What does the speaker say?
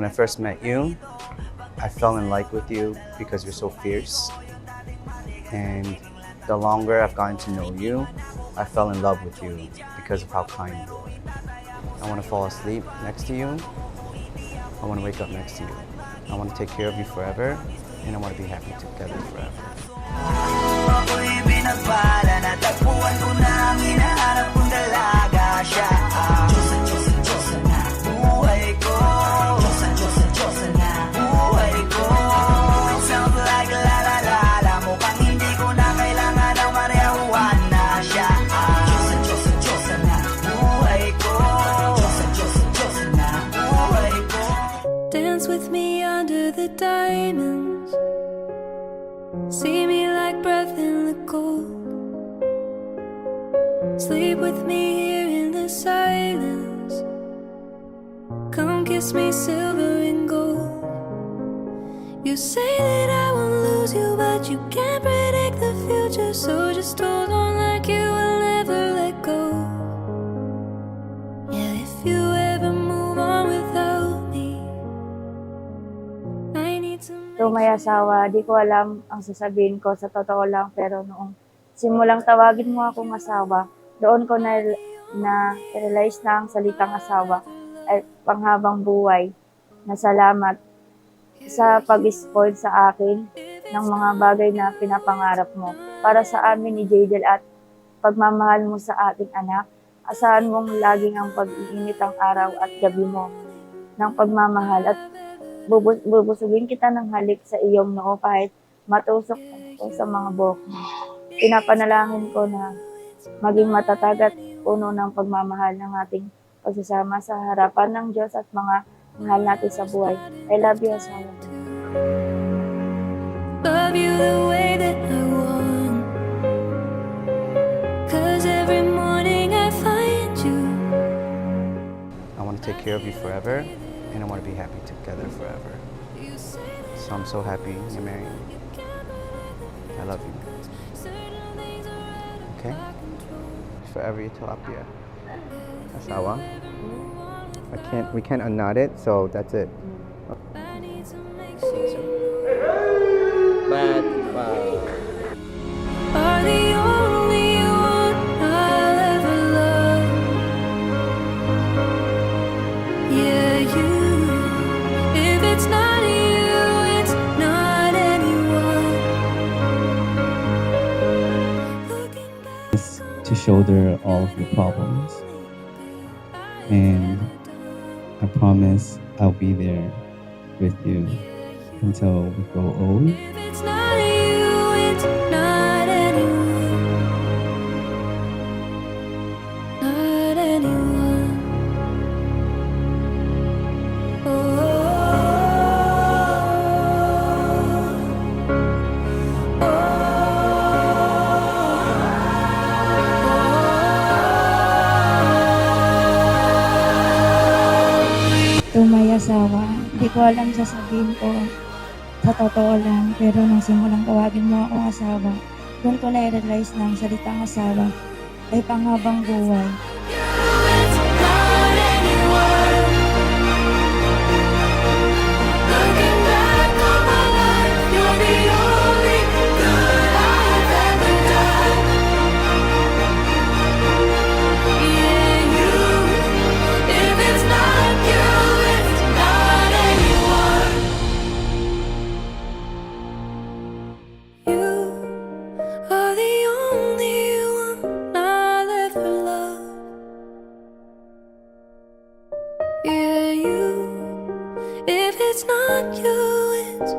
when I first met you, I fell in like with you because you're so fierce. And the longer I've gotten to know you, I fell in love with you because of how kind you are. I want to fall asleep next to you. I want to wake up next to you. I want to take care of you forever, and I want to be happy together forever. Ako'y binagpala, natagpuan ko na ang hinahanap kong dalaga siya. Diyosa, Diyosa, Diyosa na buhay ko. Diyosa, Diyosa, Diyosa na buhay ko. Sounds like la la la la, mukhang hindi ko na kailangan ng marihuana na siya. Diyosa, Diyosa, Diyosa na buhay ko. Diyosa, Diyosa, Diyosa na buhay ko. Dance with me under the diamonds. See me like breath in the cold. Sleep with me here in the silence. Come kiss me silver and gold. You say that I won't lose you, but you can't predict the future. So just hold on like you will never let go. Yeah, if you ever move on without me, I need to So may asawa, di ko alam ang sasabihin ko sa totoo lang, pero noong simulang tawagin mo akong asawa, doon ko na-realize na ang salitang asawa ay panghabang buhay. Na salamat sa pag-spoil sa akin ng mga bagay na pinapangarap mo para sa amin ni Jadel at pagmamahal mo sa ating anak. Asahan mong laging ang pag-iinit ang araw at gabi mo ng pagmamahal at bubusugin kita ng halik sa iyong noo kahit matusok ako sa mga buhok mo. Pinapanalangin ko na maging matatag at puno ng pagmamahal ng ating pagsasama sa harapan ng Diyos at mga mahal natin sa buhay. I love you, asawa. love you the way that I want. 'Cause every morning I find you. I want to take care of you forever, and I want to be happy together forever. So I'm so happy you're married. I love you. Okay? Forever you tilapia. Asawa? We can't unknot it, so that's it. But Are the only one I'll ever love. Yeah, you. If it's not you, it's not anyone. Looking back to shoulder all of your problems. And I promise I'll be there with you until we grow old. if it's not you, it's not anyone. Not anyone. So may asawa, di ko alam sasabihin ko sa totoo lang, pero nung simulang tawagin mo akong asawa, doon ko na-realize na ang salitang asawa ay panghabang buhay. It's not anyone. Looking back on my life, you're the only good I've ever done. Yeah, you. If it's not you, it's not anyone. You are the only one I'll ever love. Yeah, you. If it's not you, it's